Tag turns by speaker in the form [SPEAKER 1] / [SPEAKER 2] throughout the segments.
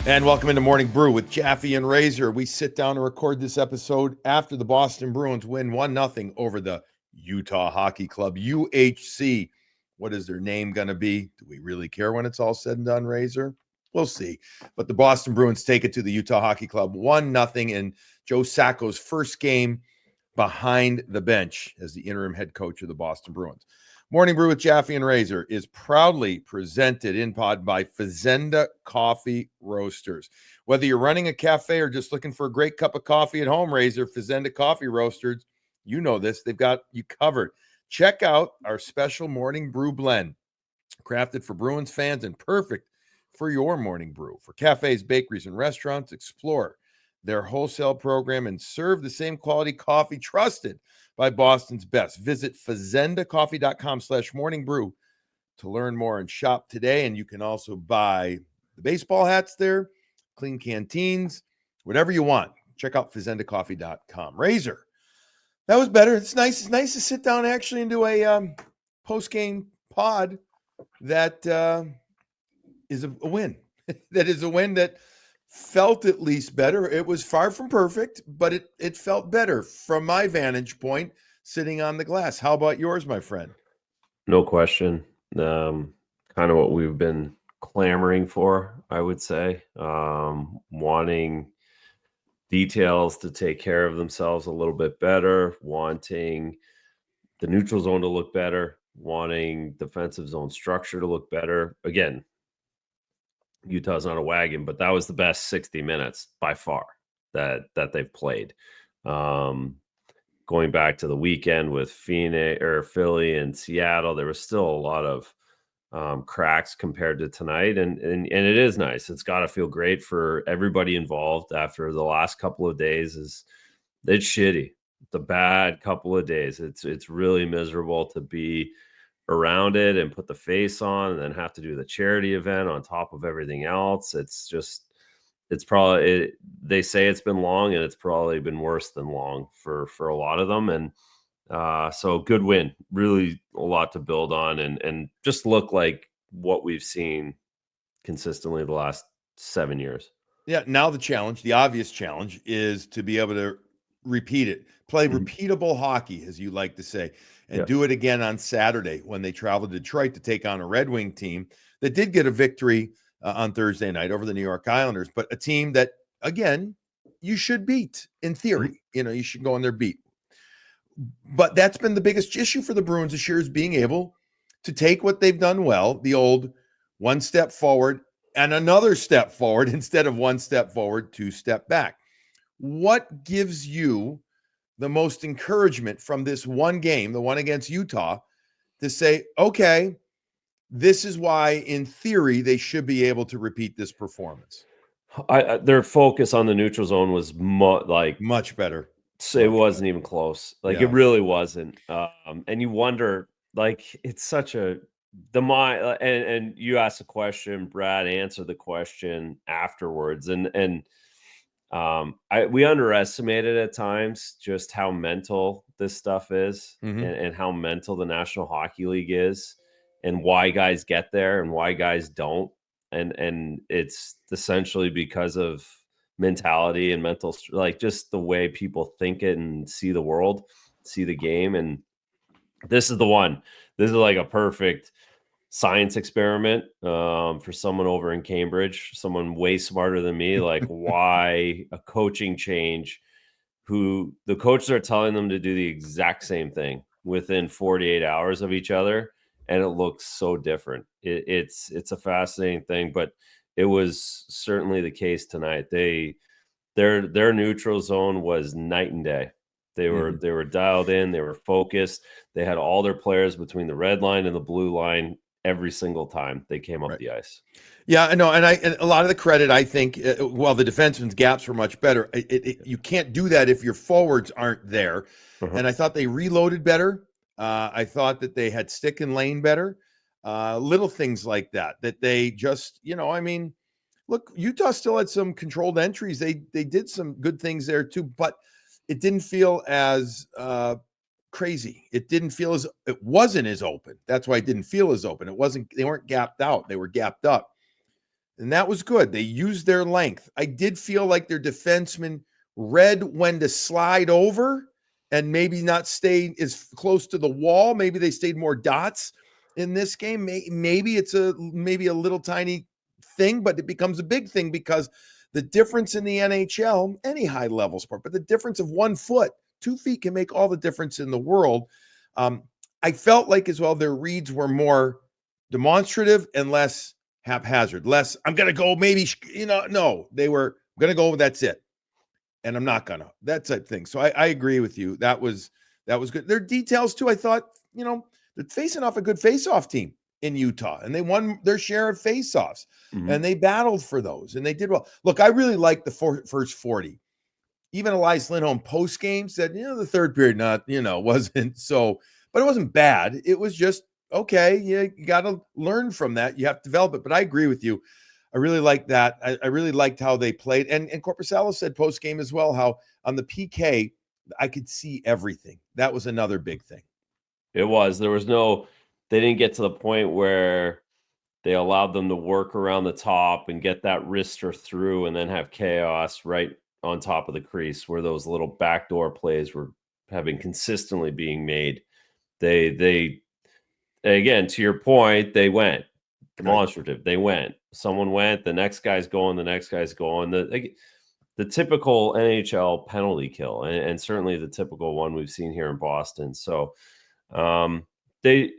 [SPEAKER 1] And welcome into Morning Brew with Jaffe and Razor. We sit down to record this episode after the Boston Bruins win 1-0 over the Utah Hockey Club, UHC. What is their name going to be? Do we really care when it's all said and done, Razor? We'll see. But the Boston Bruins take it to the Utah Hockey Club 1-0 in Joe Sacco's first game behind the bench as the interim head coach of the Boston Bruins. Morning Brew with Jaffe and Razor is proudly presented in pod by Fazenda Coffee Roasters. Whether you're running a cafe or just looking for a great cup of coffee at home, Razor, Fazenda Coffee Roasters, you know this, they've got you covered. Check out our special Morning Brew blend, crafted for Bruins fans and perfect for your morning brew. For cafes, bakeries, and restaurants, explore their wholesale program and serve the same quality coffee trusted by Boston's best. Visit fazendacoffee.com/morningbrew to learn more and shop today. And you can also buy the baseball hats there, clean canteens, whatever you want. Check out fazendacoffee.com. Razor, that was better. It's nice. It's nice to sit down actually and do a post-game pod that is a win. That is a win that felt at least better. It was far from perfect, but it felt better from my vantage point sitting on the glass. How about yours, my friend?
[SPEAKER 2] No question. Kind of what we've been clamoring for, I would say. Wanting details to take care of themselves a little bit better, wanting the neutral zone to look better, wanting defensive zone structure to look better. Again, Utah's not a wagon, but that was the best 60 minutes by far that they've played. Going back to the weekend with Phoenix or Philly and Seattle, there was still a lot of cracks compared to tonight, and it is nice. It's got to feel great for everybody involved after the last couple of days. It's shitty. It's a bad couple of days. It's really miserable to be around it and put the face on and then have to do the charity event on top of everything else. It's probably, they say it's been long, and it's probably been worse than long for a lot of them. And so good win, really a lot to build on, and just look like what we've seen consistently the last 7 years.
[SPEAKER 1] Yeah. Now the obvious challenge is to be able to repeat it, play repeatable hockey, as you like to say, and do it again on Saturday when they travel to Detroit to take on a Red Wing team that did get a victory on Thursday night over the New York Islanders, but a team that, again, you should beat in theory. You should go on their beat. But that's been the biggest issue for the Bruins this year, is being able to take what they've done well, the old one step forward and another step forward instead of one step forward, two step back. What gives you the most encouragement from this one game, the one against Utah, to say, okay, this is why, in theory, they should be able to repeat this performance?
[SPEAKER 2] Their focus on the neutral zone was
[SPEAKER 1] much better.
[SPEAKER 2] So it wasn't even close. It really wasn't. And you wonder, it's such and you asked a question, Brad answered the question afterwards. And we underestimated at times just how mental this stuff is, and how mental the National Hockey League is, and why guys get there and why guys don't. And it's essentially because of mentality and mental, just the way people think it and see the world, see the game. And this is the one. This is like a perfect science experiment for someone over in Cambridge, someone way smarter than me. Why a coaching change, who the coaches are telling them to do the exact same thing within 48 hours of each other, and it looks so different. It's a fascinating thing, but it was certainly the case tonight. Their neutral zone was night and day. They were dialed in. They were focused. They had all their players between the red line and the blue line every single time they came up the ice.
[SPEAKER 1] Yeah, I know. And a lot of the credit, I think, while the defensemen's gaps were much better, you can't do that if your forwards aren't there. And I thought they reloaded better. I thought that they had stick and lane better. Little things like that they just, look, Utah still had some controlled entries. They did some good things there too, but it didn't feel as crazy. It wasn't as open. That's why it didn't feel as open. They weren't gapped out. They were gapped up. and that was good. They used their length. I did feel like their defensemen read when to slide over and maybe not stay as close to the wall. Maybe they stayed more dots in this game. Maybe it's a little tiny thing, but it becomes a big thing because the difference in the NHL, any high level sport, but the difference of 1 foot, 2 feet can make all the difference in the world. I felt like as well their reads were more demonstrative and less haphazard. Less, I'm going to go maybe, no, they were going to go, that's it. And I'm not going to, that type thing. So I agree with you. That was good. Their details too. I thought, they're facing off a good face-off team in Utah, and they won their share of face-offs, and they battled for those, and they did well. Look, I really liked the first 40. Even Elias Lindholm post-game said, the third period wasn't so, but it wasn't bad. It was just, okay, you got to learn from that. You have to develop it. But I agree with you. I really liked that. I really liked how they played. And Corpusalo said post-game as well, how on the PK, I could see everything. That was another big thing.
[SPEAKER 2] It was. They didn't get to the point where they allowed them to work around the top and get that wrister through and then have chaos right on top of the crease where those little backdoor plays have been consistently being made. They again, to your point, they went demonstrative. They went. Someone went. The next guy's going. The next guy's going. The typical NHL penalty kill, and certainly the typical one we've seen here in Boston. So they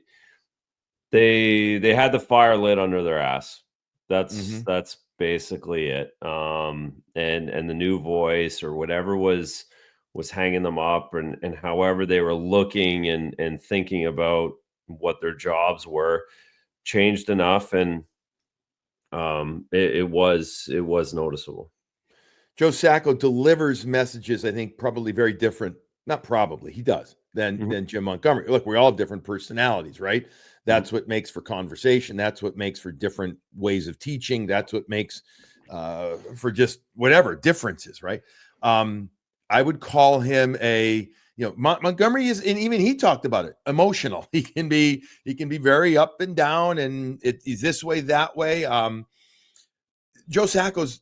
[SPEAKER 2] had the fire lit under their ass. That's basically it. And the new voice or whatever was hanging them up, and however they were looking and thinking about what their jobs were changed enough, and it was noticeable.
[SPEAKER 1] Joe Sacco delivers messages, I think, probably very different. Not probably, he does, than Jim Montgomery. Look, we all have different personalities, right? That's what makes for conversation. That's what makes for different ways of teaching. That's what makes for just whatever differences, right? I would call him Montgomery is, and even he talked about it, emotional. He can be very up and down, and he's this way, that way. Joe Sacco's,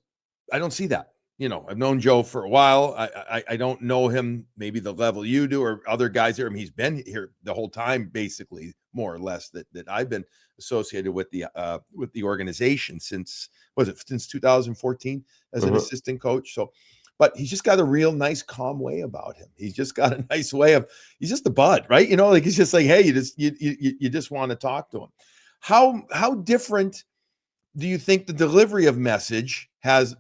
[SPEAKER 1] I don't see that. I've known Joe for a while. I don't know him maybe the level you do or other guys here. I mean, he's been here the whole time, basically, more or less, that I've been associated with the organization since 2014 as an assistant coach. So, but he's just got a real nice, calm way about him. He's just got a nice way he's just a bud, right? Like he's just like, hey, you just want to talk to him. How different do you think the delivery of message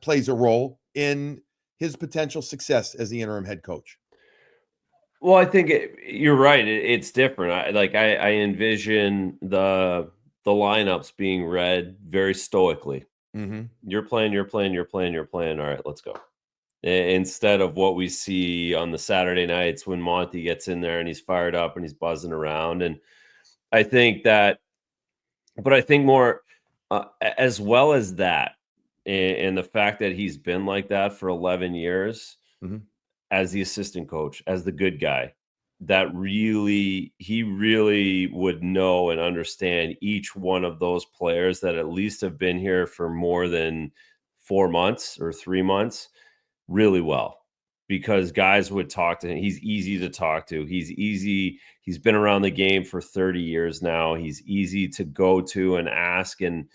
[SPEAKER 1] plays a role in his potential success as the interim head coach?
[SPEAKER 2] Well, I think you're right. It's different. I envision the lineups being read very stoically. You're playing. All right, let's go. Instead of what we see on the Saturday nights when Monty gets in there and he's fired up and he's buzzing around. And I think more as well as that, and the fact that he's been like that for 11 years as the assistant coach, as the good guy, that he really would know and understand each one of those players that at least have been here for more than 4 months or 3 months really well, because guys would talk to him. He's easy to talk to. He's been around the game for 30 years now. He's easy to go to and ask and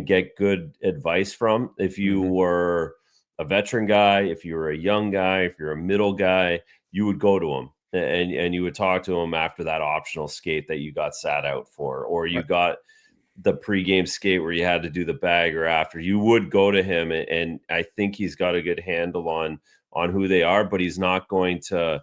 [SPEAKER 2] get good advice from. If you were a veteran guy, if you were a young guy, if you're a middle guy, you would go to him and you would talk to him after that optional skate that you got sat out for, or you got the pregame skate where you had to do the bag, or after. You would go to him, and I think he's got a good handle on who they are, but he's not going to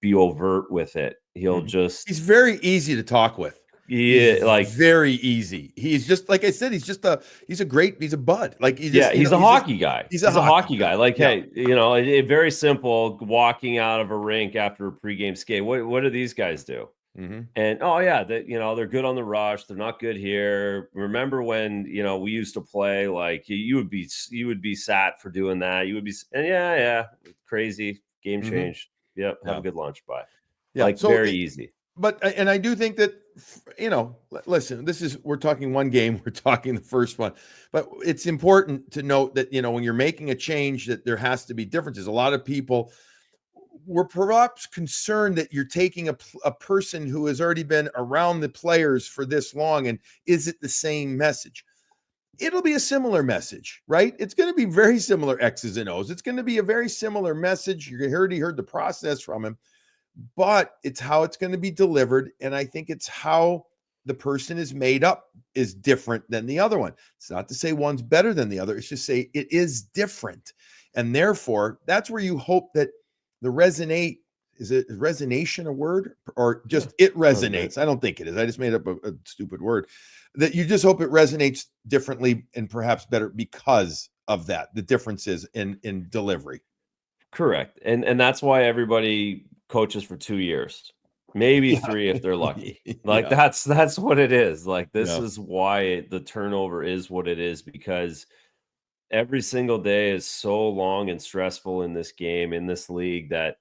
[SPEAKER 2] be overt with it. He's
[SPEAKER 1] very easy to talk with.
[SPEAKER 2] Yeah,
[SPEAKER 1] very easy. He's just, like I said, he's a bud. Like he's
[SPEAKER 2] a hockey guy. He's a hockey guy. Like,
[SPEAKER 1] yeah.
[SPEAKER 2] Hey, very simple. Walking out of a rink after a pregame skate. What do these guys do? And they're good on the rush. They're not good here. Remember when we used to play? Like you would be sat for doing that. You would be, and crazy. Game changed. Yep. Have a good lunch. Bye. Yeah. Very easy.
[SPEAKER 1] But I do think that listen, we're talking one game, we're talking the first one, but it's important to note that, when you're making a change, that there has to be differences. A lot of people were perhaps concerned that you're taking a person who has already been around the players for this long, and is it the same message? It'll be a similar message, right? It's going to be very similar X's and O's. It's going to be a very similar message. You already heard the process from him, but it's how it's going to be delivered. And I think it's how the person is made up is different than the other one. It's not to say one's better than the other. It's just say it is different. And therefore, that's where you hope that the resonate, is it resonation a word, or just it resonates? I don't think it is. I just made up a stupid word. That you just hope it resonates differently and perhaps better because of that, the differences in delivery.
[SPEAKER 2] Correct. And that's why everybody coaches for 2 years, maybe 3 if they're lucky. Like that's what it is. Like this is why the turnover is what it is, because every single day is so long and stressful in this game, in this league, that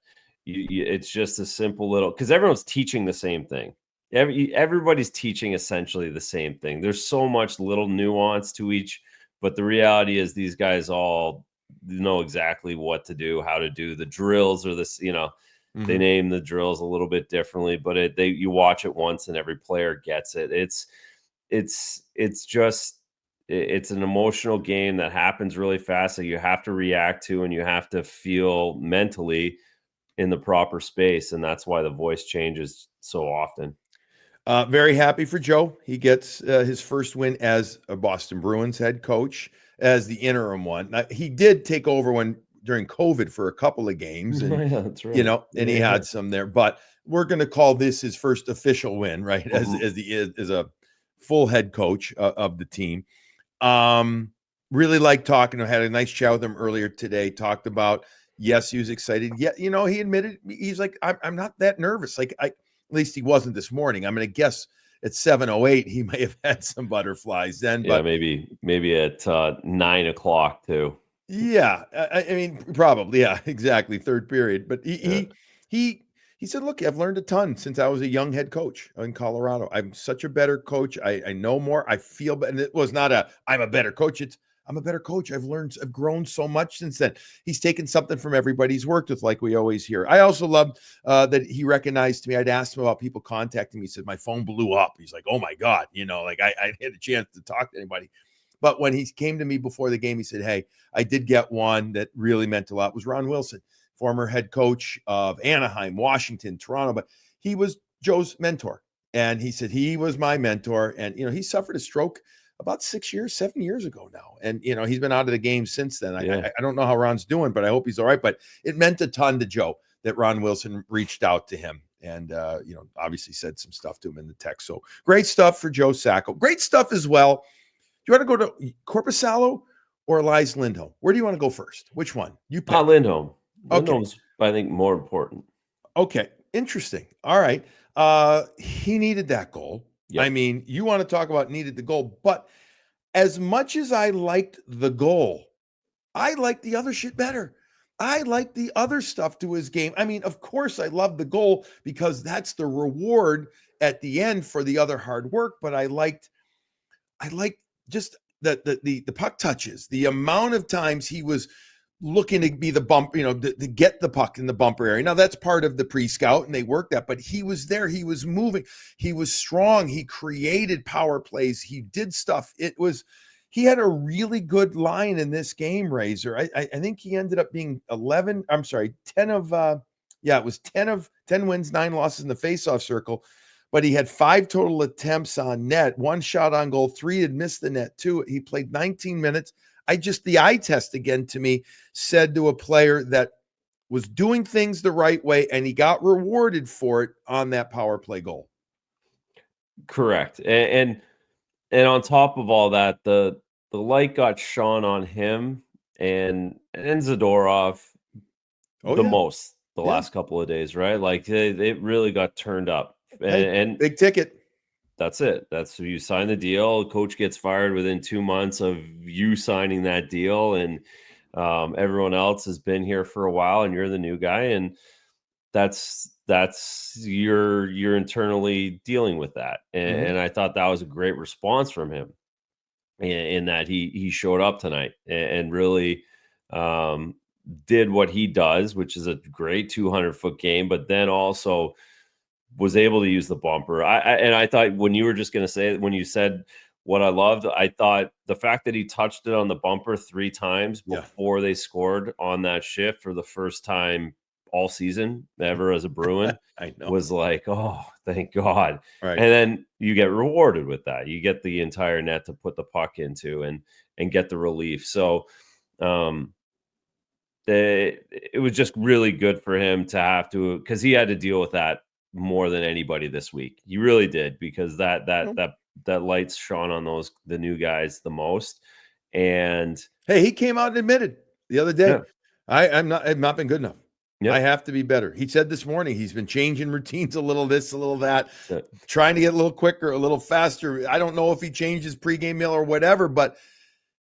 [SPEAKER 2] it's just a simple little, because everyone's teaching the same thing. Everybody's teaching essentially the same thing. There's so much little nuance to each, but the reality is these guys all know exactly what to do, how to do the drills, or this, they name the drills a little bit differently, but you watch it once and every player gets it. It's just it's an emotional game that happens really fast that you have to react to, and you have to feel mentally in the proper space. And that's why the voice changes so often.
[SPEAKER 1] Very happy for Joe. He gets his first win as a Boston Bruins head coach, as the interim one. Now, he did take over during COVID for a couple of games, and
[SPEAKER 2] that's right.
[SPEAKER 1] And he had some there. But we're going to call this his first official win, right? As a full head coach of the team. Really liked talking to him. Had a nice chat with him earlier today. Talked about, yes, he was excited. Yeah, he admitted, he's like, I'm not that nervous. Like at least he wasn't this morning. I'm going to guess at 7:08 he may have had some butterflies then.
[SPEAKER 2] Yeah,
[SPEAKER 1] but
[SPEAKER 2] maybe at 9:00 too.
[SPEAKER 1] Yeah, I mean, probably, yeah, exactly. Third period, but he said, "Look, I've learned a ton since I was a young head coach in Colorado. I'm such a better coach. I know more. I feel better." And it was not I'm a better coach. It's I'm a better coach. I've grown so much since then. He's taken something from everybody he's worked with, like we always hear. I also loved that he recognized me. I'd asked him about people contacting me. He said my phone blew up. He's like, "Oh my God," like I had a chance to talk to anybody. But when he came to me before the game, he said, "Hey, I did get one that really meant a lot." It was Ron Wilson, former head coach of Anaheim, Washington, Toronto, but he was Joe's mentor. And he said he was my mentor. And, he suffered a stroke about 7 years ago now. And, he's been out of the game since then. I don't know how Ron's doing, but I hope he's all right. But it meant a ton to Joe that Ron Wilson reached out to him and, obviously said some stuff to him in the text. So great stuff for Joe Sacco. Great stuff as well. Do you want to go to Korpisalo or Elias Lindholm? Where do you want to go first? Which one? You pick.
[SPEAKER 2] Lindholm.
[SPEAKER 1] Okay.
[SPEAKER 2] Lindholm's, I think, more important.
[SPEAKER 1] Okay. Interesting. All right. He needed that goal. Yep. I mean, you want to talk about needed the goal, but as much as I liked the goal, I liked the other shit better. I like the other stuff to his game. I mean, of course, I love the goal because that's the reward at the end for the other hard work, but I liked just the puck touches, the amount of times he was looking to be the bump, to get the puck in the bumper area. Now that's part of the pre-scout and they worked that, but he was there. He was moving. He was strong. He created power plays. He did stuff. He had a really good line in this game, Razor. I think he ended up being 10 wins, 9 losses in the faceoff circle. But he had 5 total attempts on net, 1 shot on goal, 3 had missed the net, 2. He played 19 minutes. The eye test again to me said to a player that was doing things the right way, and he got rewarded for it on that power play goal.
[SPEAKER 2] Correct. And on top of all that, the light got shone on him and Zadorov most the last couple of days, right? Like they really got turned up. And
[SPEAKER 1] big ticket.
[SPEAKER 2] That's it. That's you sign the deal. Coach gets fired within 2 months of you signing that deal, and everyone else has been here for a while, and you're the new guy. And that's you're internally dealing with that. And I thought that was a great response from him in that he showed up tonight and really did what he does, which is a great 200-foot game, but then also was able to use the bumper. I thought when you were just going to say, when you said what I loved, I thought the fact that he touched it on the bumper 3 times before they scored on that shift for the first time all season ever as a Bruin
[SPEAKER 1] I know.
[SPEAKER 2] was like, oh, thank God.
[SPEAKER 1] Right.
[SPEAKER 2] And then you get rewarded with that. You get the entire net to put the puck into and get the relief. So it was just really good for him to have to, because he had to deal with that more than anybody this week. He really did, because that lights shone on the new guys the most. And
[SPEAKER 1] hey, he came out and admitted the other day, I've not been good enough. I have to be better. He said this morning he's been changing routines a little this, a little that, trying to get a little quicker, a little faster. I don't know if he changed his pregame meal or whatever, but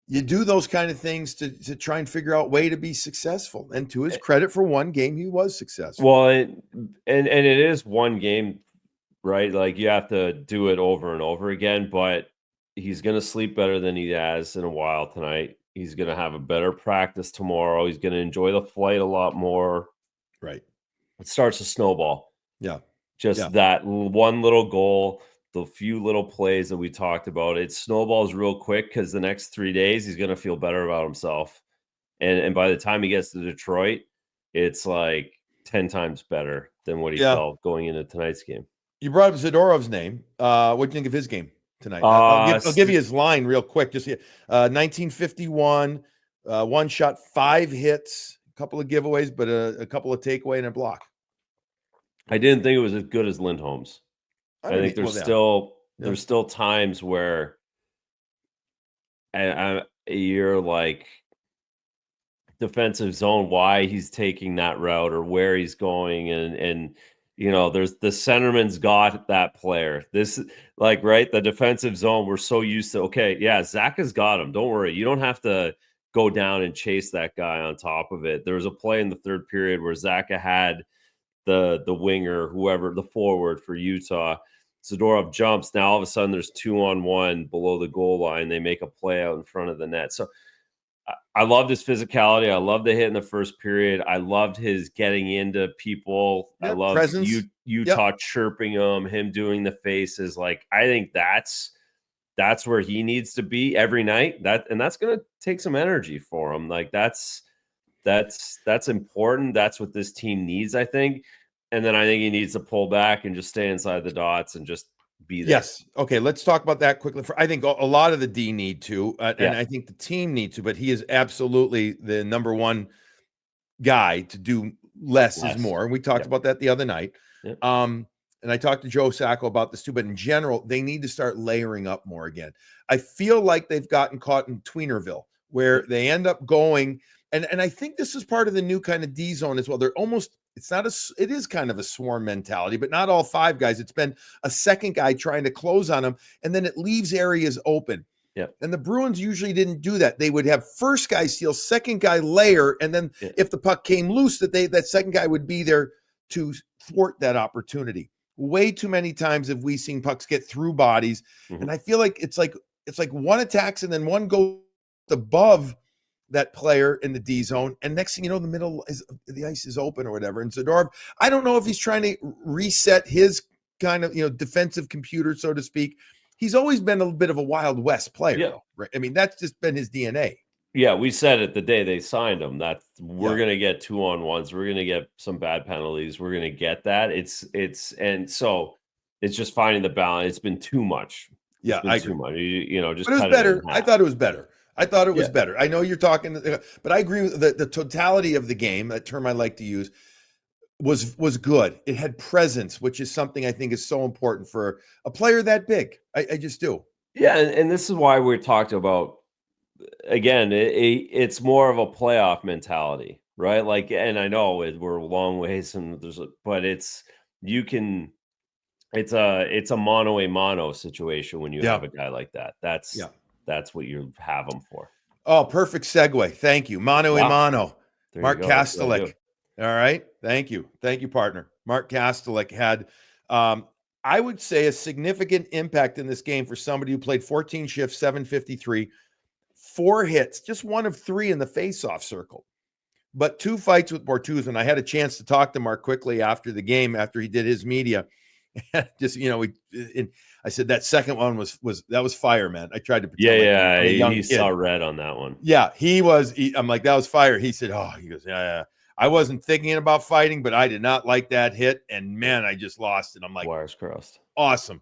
[SPEAKER 1] you do those kind of things to try and figure out a way to be successful. And to his credit, for one game, he was successful.
[SPEAKER 2] Well, and it is one game, right? Like you have to do it over and over again, but he's going to sleep better than he has in a while tonight. He's going to have a better practice tomorrow. He's going to enjoy the flight a lot more.
[SPEAKER 1] Right.
[SPEAKER 2] It starts to snowball.
[SPEAKER 1] Yeah.
[SPEAKER 2] Just that one little goal, the few little plays that we talked about, it snowballs real quick, because the next 3 days he's going to feel better about himself. And by the time he gets to Detroit, it's like 10 times better than what he felt going into tonight's game.
[SPEAKER 1] You brought up Zadorov's name. What do you think of his game tonight? I'll give you his line real quick. Just 1951, 1 shot, 5 hits, a couple of giveaways, but a couple of takeaway and a block.
[SPEAKER 2] I didn't think it was as good as Lindholm's. I think there's still times where you're like, defensive zone, why he's taking that route or where he's going, and there's the centerman's got that player. This, like, right, the defensive zone, we're so used to, Zach has got him, don't worry, you don't have to go down and chase that guy on top of it. There was a play in the third period where Zach had the winger, whoever, the forward for Utah. Zadorov jumps. Now all of a sudden there's 2-on-1 below the goal line. They make a play out in front of the net. So I loved his physicality. I loved the hit in the first period. I loved his getting into people. I loved Utah chirping him doing the faces. Like, I think that's where he needs to be every night. That's going to take some energy for him. Like, that's important. That's what this team needs, I think. And then I think he needs to pull back and just stay inside the dots and just be there.
[SPEAKER 1] Yes. Okay. Let's talk about that quickly. I think a lot of the D need to, and I think the team need to, but he is absolutely the number one guy to do less is more. And we talked about that the other night. And I talked to Joe Sacco about this too, but in general, they need to start layering up more again. I feel like they've gotten caught in Tweenerville, where they end up going, and I think this is part of the new kind of D zone as well. They're almost, it is kind of a swarm mentality, but not all 5 guys. It's been a second guy trying to close on them, and then it leaves areas open. And the Bruins usually didn't do that. They would have first guy steal, second guy layer, and then if the puck came loose, that second guy would be there to thwart that opportunity. Way too many times have we seen pucks get through bodies, and I feel like it's like one attacks and then one goes above that player in the D zone, and next thing you know, the middle is the ice is open or whatever. And Zadorov, I don't know if he's trying to reset his kind of defensive computer, so to speak. He's always been a bit of a Wild West player, though, right? I mean, that's just been his DNA.
[SPEAKER 2] Yeah, we said it the day they signed him that we're going to get 2-on-1s, we're going to get some bad penalties, we're going to get that. And so it's just finding the balance. It's been too much.
[SPEAKER 1] I
[SPEAKER 2] too much. Just.
[SPEAKER 1] But it was better. I thought it was better. I know you're talking, but I agree with the totality of the game. That term I like to use was good. It had presence, which is something I think is so important for a player that big. I just do.
[SPEAKER 2] Yeah, and this is why we talked about, again, it's more of a playoff mentality, right? Like, and I know we're a long ways, but it's a mano a mano situation when you have a guy like that. That's what you have him for.
[SPEAKER 1] Oh, perfect segue. Thank you. Mano a mano. Mark Kastelic. All right. Thank you, partner. Mark Kastelic had, I would say, a significant impact in this game for somebody who played 14 shifts, 753, 4 hits, just 1 of 3 in the faceoff circle, but 2 fights with Bortuzzo. And I had a chance to talk to Mark quickly after the game, after he did his media. Just, I said that second one was fire, man. I tried to pretend I'm a young
[SPEAKER 2] he
[SPEAKER 1] kid.
[SPEAKER 2] saw red on that one.
[SPEAKER 1] Yeah, I'm like, that was fire. He said, oh, he goes, yeah. I wasn't thinking about fighting, but I did not like that hit. And man, I just lost it. I'm like,
[SPEAKER 2] wires crossed.
[SPEAKER 1] Awesome.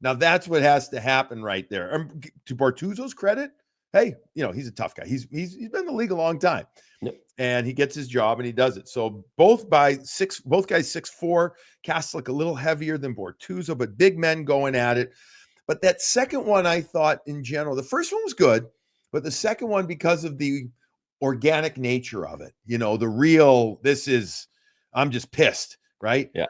[SPEAKER 1] Now that's what has to happen right there. To Bortuzzo's credit, hey, he's a tough guy. He's been in the league a long time.
[SPEAKER 2] Yep.
[SPEAKER 1] And he gets his job and he does it. So both guys 6'4", Kastelic a little heavier than Bortuzzo, but big men going at it. But that second one, I thought in general, the first one was good, but the second one, because of the organic nature of it, the real, I'm just pissed, right?
[SPEAKER 2] Yeah.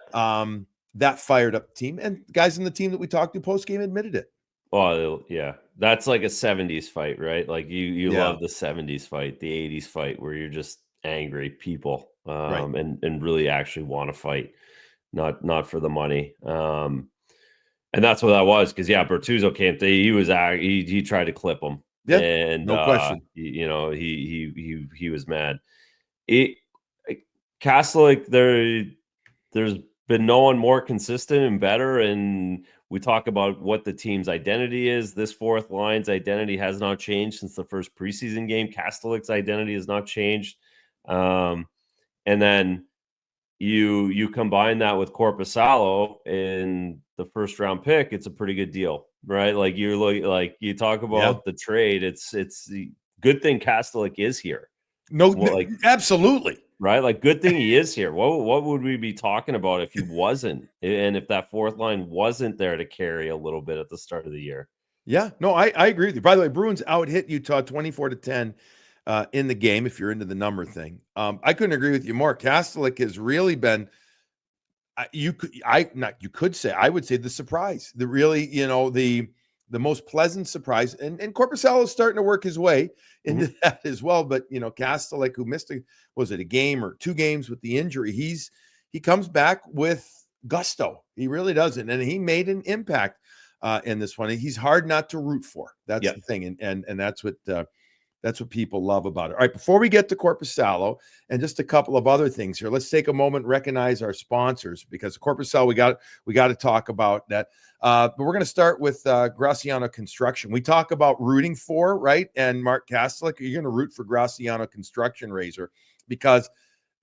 [SPEAKER 1] That fired up the team, and guys in the team that we talked to post game admitted it.
[SPEAKER 2] Oh yeah, that's like a 70s fight, right? Like you love the 70s fight, the 80s fight, where you're just angry people,
[SPEAKER 1] Right.
[SPEAKER 2] and really actually want to fight, not for the money. And that's what that was, because Bortuzzo came. He tried to clip him.
[SPEAKER 1] Yeah,
[SPEAKER 2] and
[SPEAKER 1] no question.
[SPEAKER 2] He was mad. Kastelic, there's been no one more consistent and better. And we talk about what the team's identity is. This fourth line's identity has not changed since the first preseason game. Kastelic's identity has not changed. And then you combine that with Korpisalo in the first round pick, it's a pretty good deal, right? Like you talk about the trade. It's the good thing Kastelic is here.
[SPEAKER 1] Absolutely.
[SPEAKER 2] Right? Like, good thing he is here. What would we be talking about if he wasn't? And if that fourth line wasn't there to carry a little bit at the start of the year?
[SPEAKER 1] Yeah, no, I agree with you. By the way, Bruins out hit Utah 24-10 in the game, if you're into the number thing. I couldn't agree with you more. Kastelic has really been, I would say the surprise, the most pleasant surprise. And Korpisalo is starting to work his way into that as well. But, Kastelic, who missed a game or 2 games with the injury, he comes back with gusto. He really doesn't. And he made an impact in this one. He's hard not to root for. That's the thing. And that's what people love about it. All right, before we get to Korpisalo and just a couple of other things here, let's take a moment and recognize our sponsors, because Korpisalo, we got to talk about that. But we're going to start with Graciano Construction. We talk about rooting for, right? And Mark Kastelic, you're going to root for Graciano Construction, Razor, because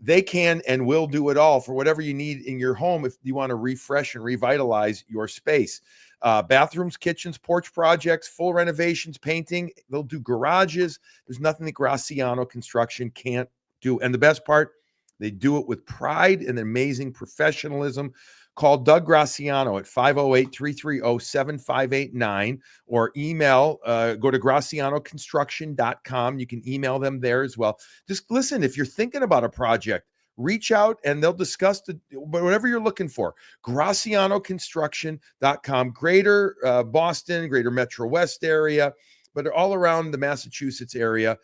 [SPEAKER 1] they can and will do it all for whatever you need in your home if you want to refresh and revitalize your space. Bathrooms, kitchens, porch projects, full renovations, painting. They'll do garages. There's nothing that Graciano Construction can't do. And the best part, they do it with pride and amazing professionalism. Call Doug Graciano at 508-330-7589 or email, go to gracianoconstruction.com. You can email them there as well. Just listen, if you're thinking about a project, reach out and they'll discuss whatever you're looking for. GracianoConstruction.com, greater Boston, greater Metro West area, but all around the Massachusetts area.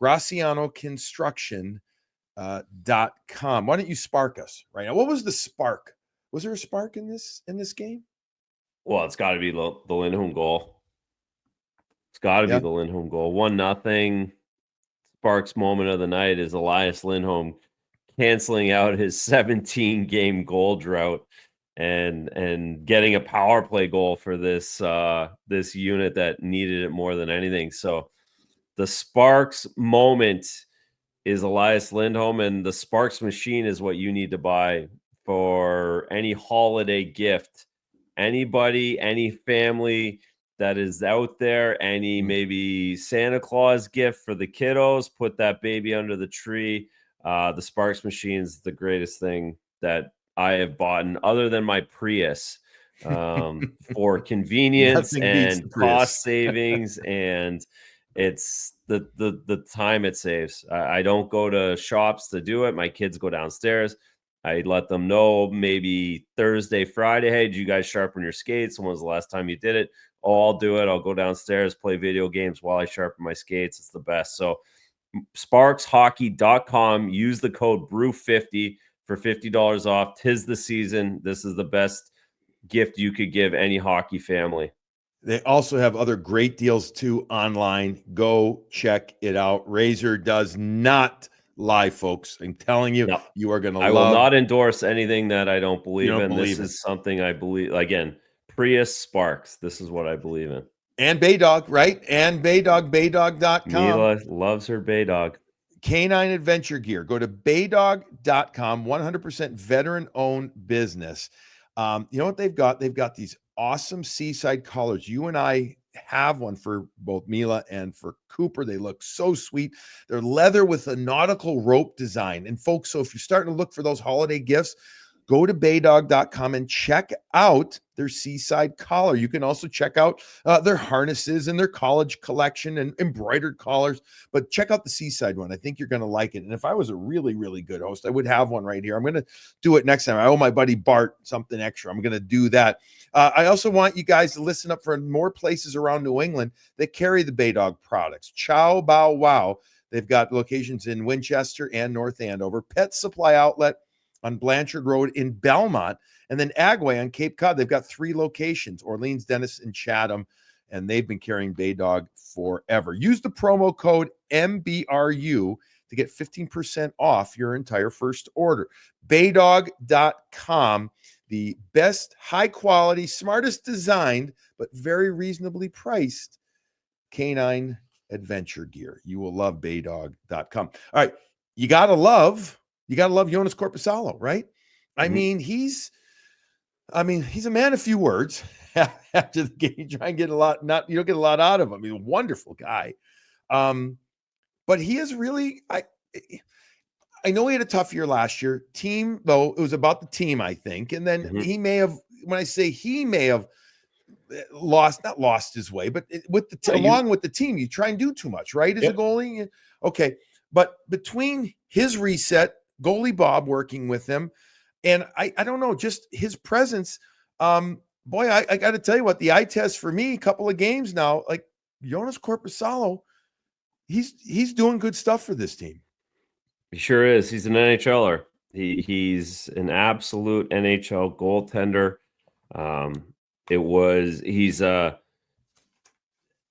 [SPEAKER 1] GracianoConstruction.com. Why don't you spark us right now? What was the spark? Was there a spark in this game?
[SPEAKER 2] Well, it's got to be the Lindholm goal. It's got to be the Lindholm goal. 1-0. Sparks moment of the night is Elias Lindholm canceling out his 17-game goal drought and getting a power play goal for this unit that needed it more than anything. So the Sparks moment is Elias Lindholm, and the Sparks machine is what you need to buy for any holiday gift. Anybody, any family that is out there, any maybe Santa Claus gift for the kiddos, put that baby under the tree. The Sparks machine is the greatest thing that I have bought, other than my Prius, for convenience and cost savings, and it's the time it saves. I don't go to shops to do it. My kids go downstairs. I let them know maybe Thursday, Friday, hey, did you guys sharpen your skates? When was the last time you did it? Oh, I'll do it. I'll go downstairs, play video games while I sharpen my skates. It's the best. So sparkshockey.com, use the code BREW50 for $50 off. 'Tis the season. This is the best gift you could give any hockey family.
[SPEAKER 1] They also have other great deals too online. Go check it out. Razor does not lie, folks. I'm telling you,
[SPEAKER 2] No,
[SPEAKER 1] you are going to
[SPEAKER 2] I
[SPEAKER 1] love.
[SPEAKER 2] will not endorse anything that I don't believe
[SPEAKER 1] don't
[SPEAKER 2] in.
[SPEAKER 1] believe
[SPEAKER 2] This
[SPEAKER 1] in.
[SPEAKER 2] is something I believe. Again, Prius Sparks. This is what I believe in.
[SPEAKER 1] And Baydog, right? And Baydog, baydog.com.
[SPEAKER 2] Mila loves her Baydog.
[SPEAKER 1] Canine adventure gear. Go to baydog.com, 100% veteran-owned business. You know what they've got? They've got these awesome seaside collars. You and I have one for both Mila and for Cooper. They look so sweet. They're leather with a nautical rope design. And folks, so if you're starting to look for those holiday gifts, go to baydog.com and check out their seaside collar. You can also check out their harnesses and their college collection and embroidered collars, but check out the seaside one. I think you're going to like it. And if I was a really, really good host, I would have one right here. I'm going to do it next time. I owe my buddy Bart something extra. I'm going to do that. I also want you guys to listen up for more places around New England that carry the Baydog products. Chow Bow Wow. They've got locations in Winchester and North Andover. Pet Supply Outlet on Blanchard Road in Belmont, and then Agway on Cape Cod. They've got 3 locations, Orleans, Dennis, and Chatham, and they've been carrying Baydog forever. Use the promo code MBRU to get 15% off your entire first order. Baydog.com, the best, high quality, smartest designed, but very reasonably priced canine adventure gear. You will love Baydog.com. All right, you gotta love Jonas Corposalo, right? I mean, he's a man of few words. After the game, you try and get a lot, you don't get a lot out of him. He's a wonderful guy. But he is really, I know he had a tough year last year. Team, though, it was about the team, I think. And then he may have, when I say he may have not lost his way, but with the along with the team, you try and do too much, right? As a goalie. Okay. But between his reset, goalie Bob working with him, and I don't know, just his presence. Boy, I got to tell you what, the eye test for me, a couple of games now, like Jonas Corposalo, he's doing good stuff for this team.
[SPEAKER 2] He sure is. He's an NHLer. He's an absolute NHL goaltender.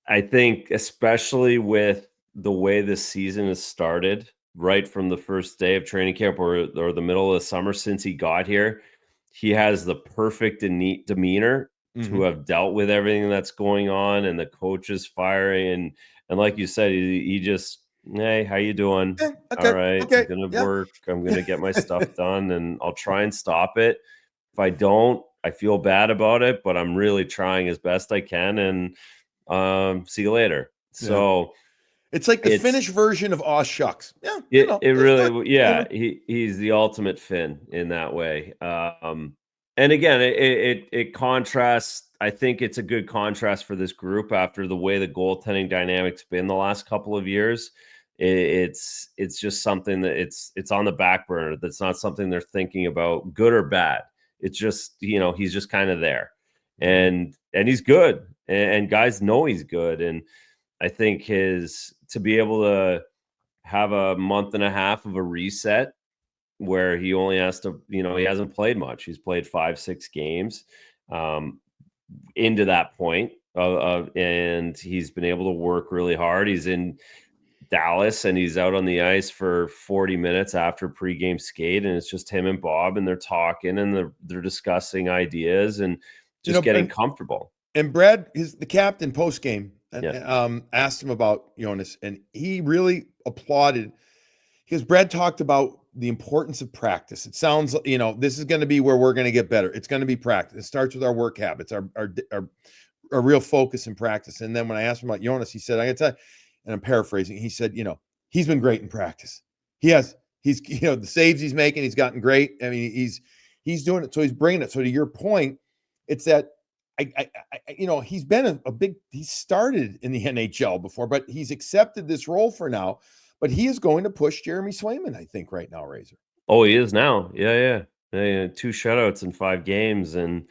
[SPEAKER 2] I think, especially with the way this season has started, right from the first day of training camp or the middle of the summer since he got here, he has the perfect demeanor to have dealt with everything that's going on and the coaches firing. And like you said, he just, hey, how you doing?
[SPEAKER 1] Okay,
[SPEAKER 2] all right, I'm going to work. I'm going to get my stuff done and I'll try and stop it. If I don't, I feel bad about it, but I'm really trying as best I can. And see you later. So
[SPEAKER 1] it's like the Finnish version of aw shucks.
[SPEAKER 2] He's the ultimate Finn in that way. And again, it contrasts. I think it's a good contrast for this group after the way the goaltending dynamic's been the last couple of years. It's just something that it's on the back burner. That's not something they're thinking about, good or bad. It's just, he's just kind of there, and he's good, and guys know he's good. And I think to be able to have a month and a half of a reset where he only has to, he hasn't played much. He's played 5-6 games into that point and he's been able to work really hard. He's in Dallas and he's out on the ice for 40 minutes after pregame skate, and it's just him and Bob, and they're talking and they're discussing ideas and just getting comfortable.
[SPEAKER 1] And Brad, the captain post game, asked him about Jonas, and he really applauded because Brad talked about the importance of practice. It sounds, this is going to be where we're going to get better. It's going to be practice. It starts with our work habits, our real focus and practice. And then when I asked him about Jonas, he said, I got to tell you, and I'm paraphrasing, he said, he's been great in practice. He's the saves he's making, he's gotten great. I mean, he's doing it. So he's bringing it. So to your point, it's that he's been he started in the NHL before, but he's accepted this role for now. But he is going to push Jeremy Swayman, I think, right now, Razor.
[SPEAKER 2] Oh, he is now. Yeah. 2 shutouts in 5 games. And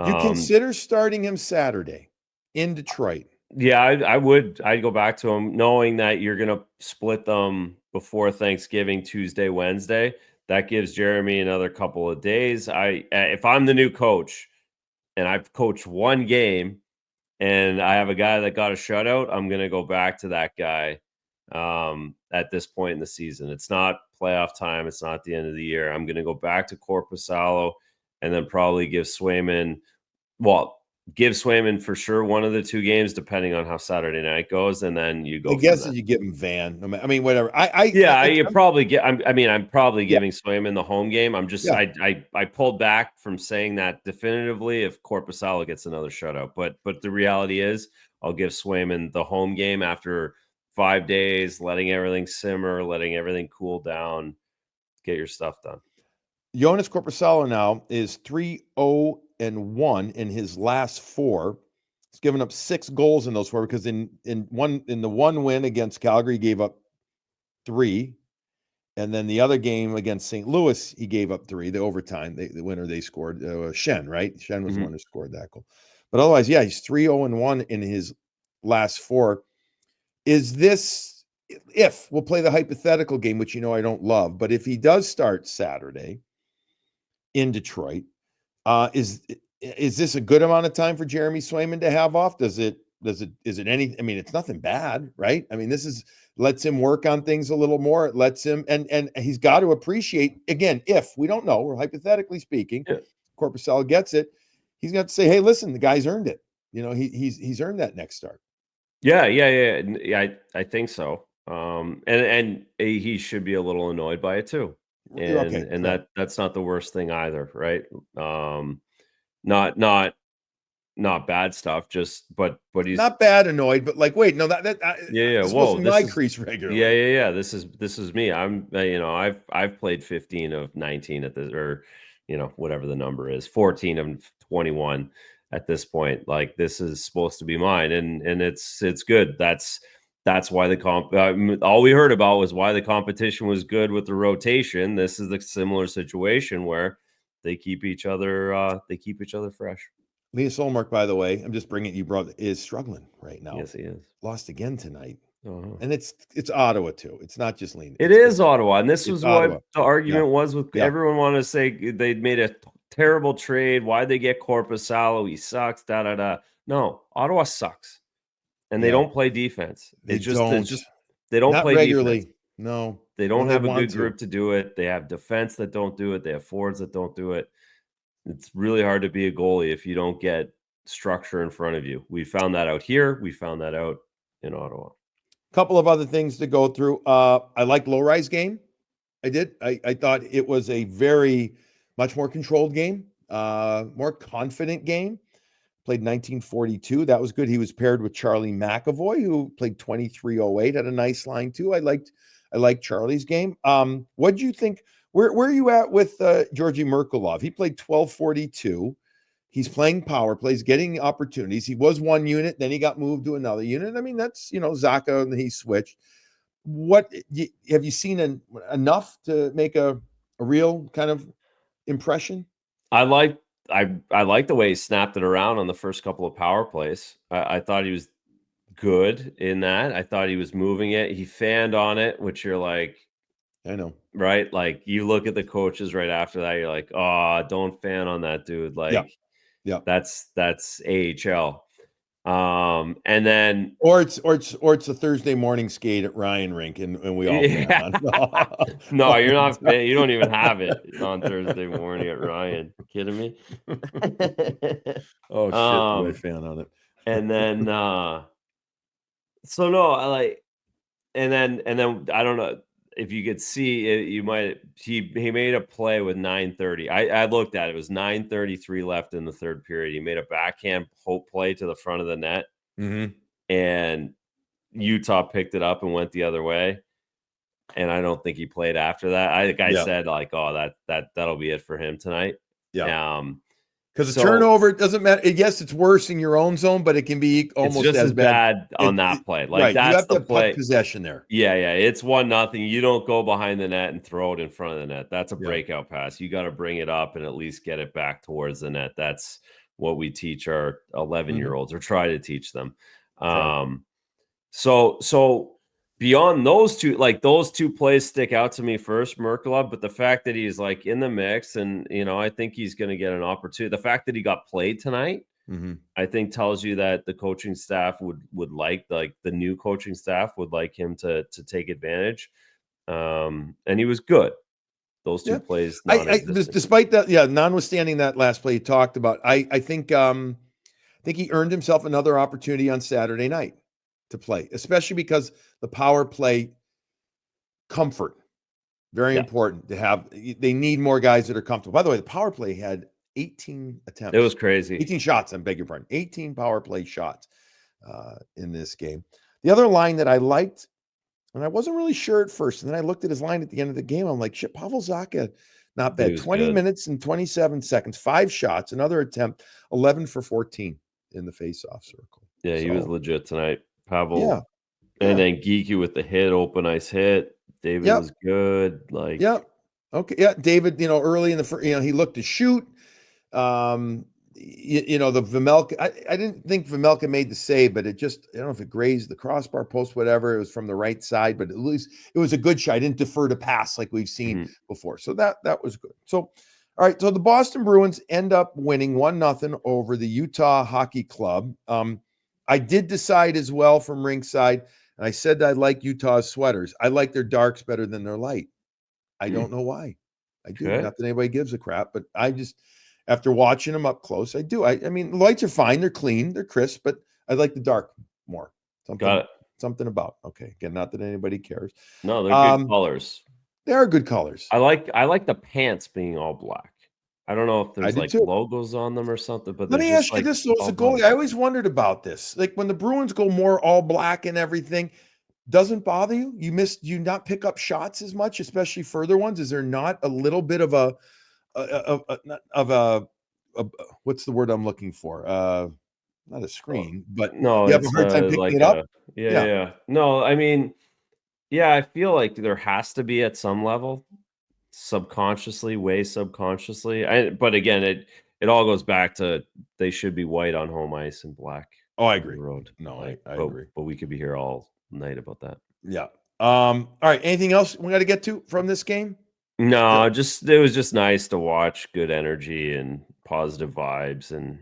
[SPEAKER 1] you consider starting him Saturday in Detroit?
[SPEAKER 2] Yeah, I would. I'd go back to him knowing that you're going to split them before Thanksgiving, Tuesday, Wednesday. that gives Jeremy another couple of days. If I'm the new coach and I've coached one game and I have a guy that got a shutout, I'm going to go back to that guy at this point in the season. It's not playoff time. It's not the end of the year. I'm going to go back to Korpisalo and then probably give Swayman for sure one of the two games, depending on how Saturday night goes, and then you go.
[SPEAKER 1] I guess that you give him Van. I mean, whatever. I'm
[SPEAKER 2] probably giving Swayman the home game. I pulled back from saying that definitively if Korpisalo gets another shutout, but the reality is I'll give Swayman the home game after 5 days, letting everything simmer, letting everything cool down, get your stuff done.
[SPEAKER 1] Jonas Korpisalo now is 3-0-1 in his last 4. He's given up 6 goals in those 4 because in the one win against Calgary, he gave up 3. And then the other game against St. Louis, he gave up 3. The overtime, the winner, they scored. Shen, right? Shen was the one who scored that goal. But otherwise, yeah, he's 3-0-1 in his last 4. Is this, if we'll play the hypothetical game, which I don't love, but if he does start Saturday in Detroit, is this a good amount of time for Jeremy Swayman to have off? Is it any? I mean, it's nothing bad, right? I mean, this lets him work on things a little more. It lets him, and he's got to appreciate, again, if we don't know, we're hypothetically speaking, Korpisalo gets it, he's got to say, hey, listen, the guy's earned it. He's earned that next start.
[SPEAKER 2] Yeah. I think so. And he should be a little annoyed by it too. And that's not the worst thing either, right? Not bad stuff, but he's
[SPEAKER 1] not bad annoyed, but like, wait, no, this wasn't my crease regularly.
[SPEAKER 2] Yeah. This is me. I'm, I've played 15 of 19 at this, or whatever the number is, 14 of 21 at this point. Like, this is supposed to be mine, and it's good. That's why all we heard about was why the competition was good with the rotation. This is the similar situation where they keep each other fresh.
[SPEAKER 1] Elias Lindholm, by the way, I'm just bringing you is struggling right now.
[SPEAKER 2] Yes, he is.
[SPEAKER 1] Lost again tonight. And it's Ottawa too. It's not just Lean.
[SPEAKER 2] It is Ottawa, and this was Ottawa. What the argument was with everyone wanted to say they'd made a terrible trade. Why'd they get Korpisalo? He sucks. No, Ottawa sucks, and they don't play defense. They don't
[SPEAKER 1] not
[SPEAKER 2] play
[SPEAKER 1] regularly.
[SPEAKER 2] Defense.
[SPEAKER 1] No,
[SPEAKER 2] they don't have a good group to do it. They have defense that don't do it. They have forwards that don't do it. It's really hard to be a goalie if you don't get structure in front of you. We found that out here. We found that out in Ottawa.
[SPEAKER 1] Couple of other things to go through. I liked Low-Rise game. I did. I thought it was a very much more controlled game, more confident game. Played 1942. That was good. He was paired with Charlie McAvoy, who played 2308, had a nice line too. I liked Charlie's game. What do you think? Where are you at with Georgi Merkulov? He played 1242. He's playing power plays, getting opportunities. He was one unit, then he got moved to another unit. I mean, that's, Sacco, and he switched. What have you seen enough to make a real kind of impression?
[SPEAKER 2] I like the way he snapped it around on the first couple of power plays. I thought he was good in that. I thought he was moving it. He fanned on it, which you're like,
[SPEAKER 1] I know,
[SPEAKER 2] right? Like, you look at the coaches right after that, you're like, oh, don't fan on that dude. Like, yeah, that's AHL. And then
[SPEAKER 1] or it's a Thursday morning skate at Ryan Rink, and we all fan on.
[SPEAKER 2] No, you're not. You don't even have it on Thursday morning at Ryan. You kidding me?
[SPEAKER 1] Oh shit! I fan on it.
[SPEAKER 2] And then, so no, I like, and then I don't know if you could see it. You might. He made a play with 9:30. I looked at it. It was 9:33 left in the third period. He made a backhand hope play to the front of the net, and Utah picked it up and went the other way. And I don't think he played after that. I said, like, oh, that'll be it for him tonight.
[SPEAKER 1] Yeah. Because the turnover doesn't matter. Yes, it's worse in your own zone, but it can be almost
[SPEAKER 2] just as bad on that play. Like,
[SPEAKER 1] right.
[SPEAKER 2] That's
[SPEAKER 1] you have
[SPEAKER 2] the
[SPEAKER 1] to
[SPEAKER 2] play.
[SPEAKER 1] Possession there.
[SPEAKER 2] Yeah. It's 1-0. You don't go behind the net and throw it in front of the net. That's a breakout pass. You got to bring it up and at least get it back towards the net. That's what we teach our 11-year-olds or try to teach them. So beyond those two plays stick out to me first, Merkulov, but the fact that he's like in the mix and, I think he's going to get an opportunity. The fact that he got played tonight, I think tells you that the coaching staff would like the new coaching staff would like him to take advantage. And he was good. Those two plays,
[SPEAKER 1] despite that, notwithstanding that last play you talked about, I think he earned himself another opportunity on Saturday night to play, especially because the power play comfort, very important to have. They need more guys that are comfortable. By the way, the power play had 18 attempts.
[SPEAKER 2] It was crazy.
[SPEAKER 1] 18 shots, I beg your pardon. 18 power play shots in this game. The other line that I liked, and I wasn't really sure at first, and then I looked at his line at the end of the game. I'm like, shit, Pavel Zacha, not bad. 20 minutes and 27 seconds, 5 shots, another attempt, 11 for 14 in the faceoff circle.
[SPEAKER 2] Yeah, he was legit tonight. Pavel. Yeah. And then Geeky with the hit, open ice hit. David was good.
[SPEAKER 1] Okay. Yeah. David, early in the first, he looked to shoot. The Vejmelka, I didn't think Vejmelka made the save, but it just, I don't know if it grazed the crossbar post, whatever. It was from the right side, but at least it was a good shot. I didn't defer to pass like we've seen before. So that was good. So, all right. So the Boston Bruins end up winning 1-0 over the Utah Hockey Club. I did decide as well from ringside, and I said that I like Utah's sweaters. I like their darks better than their light. I don't know why. I do. Not that anybody gives a crap, but I just, after watching them up close, I do. I mean, the lights are fine. They're clean. They're crisp, but I like the dark more. Something about. Okay. Again, not that anybody cares.
[SPEAKER 2] No, they're good colors.
[SPEAKER 1] They are good colors.
[SPEAKER 2] I like the pants being all black. I don't know if there's logos on them or something, but
[SPEAKER 1] let me ask you this, though, as a goalie, I always wondered about this. Like when the Bruins go more all black and everything, doesn't bother you? Do you not pick up shots as much, especially further ones? Is there not a little bit of a what's the word I'm looking for? Not a screen, but
[SPEAKER 2] no,
[SPEAKER 1] you have a hard time picking it up.
[SPEAKER 2] Yeah. No, I mean, I feel like there has to be at some level, way subconsciously. But again, it all goes back to they should be white on home ice and black.
[SPEAKER 1] Oh, I agree.
[SPEAKER 2] Road.
[SPEAKER 1] No, I agree.
[SPEAKER 2] But we could be here all night about that.
[SPEAKER 1] Yeah. All right. Anything else we got to get to from this game?
[SPEAKER 2] No, it was just nice to watch. Good energy and positive vibes. And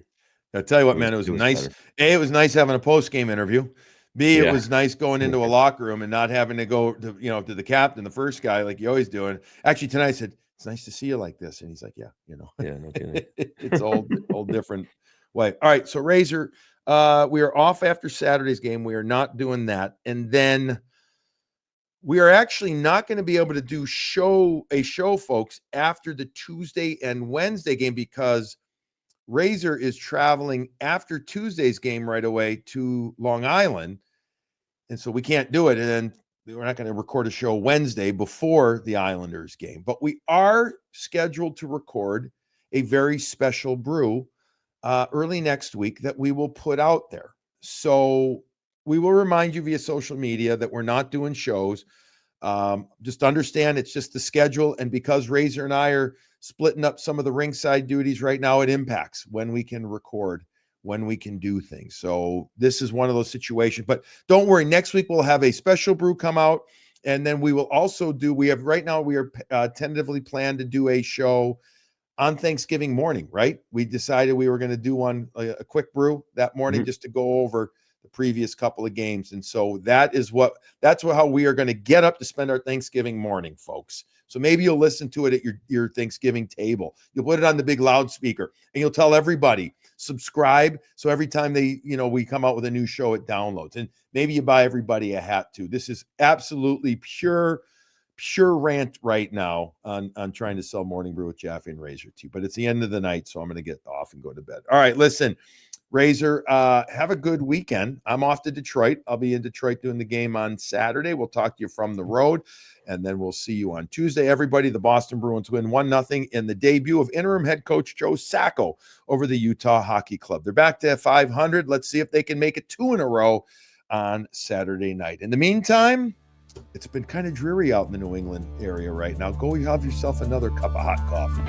[SPEAKER 1] I'll tell you what, man, it was nice. Better. A, it was nice having a post-game interview. B, it was nice going into a locker room and not having to go to the captain, the first guy, like you always do. And actually tonight I said, it's nice to see you like this. And he's like, yeah,
[SPEAKER 2] no kidding.
[SPEAKER 1] It's all different way. All right. So Razor, we are off after Saturday's game. We are not doing that. And then we are actually not going to be able to do a show, folks, after the Tuesday and Wednesday game because Razor is traveling after Tuesday's game right away to Long Island. And so we can't do it. And then we're not going to record a show Wednesday before the Islanders game. But we are scheduled to record a very special brew early next week that we will put out there. So we will remind you via social media that we're not doing shows. Just understand it's just the schedule. And because Razor and I are splitting up some of the ringside duties right now, it impacts when we can record, when we can do things. So this is one of those situations, but don't worry. Next week, we'll have a special brew come out. And then we will also we are tentatively planned to do a show on Thanksgiving morning, right? We decided we were going to do a quick brew that morning just to go over the previous couple of games. And so that's how we are going to get up to spend our Thanksgiving morning, folks. So maybe you'll listen to it at your Thanksgiving table. You'll put it on the big loudspeaker and you'll tell everybody, subscribe. So every time we come out with a new show, it downloads. And maybe you buy everybody a hat too. This is absolutely pure rant right now on trying to sell Morning Brew with Jaffe and Razor to you. But it's the end of the night, so I'm going to get off and go to bed. All right, listen. Razor, have a good weekend. I'm off to Detroit. I'll be in Detroit doing the game on Saturday. We'll talk to you from the road, and then we'll see you on Tuesday. Everybody, the Boston Bruins win 1-0 in the debut of interim head coach Joe Sacco over the Utah Hockey Club. They're back to 500. Let's see if they can make it 2 in a row on Saturday night. In the meantime, it's been kind of dreary out in the New England area right now. Go have yourself another cup of hot coffee.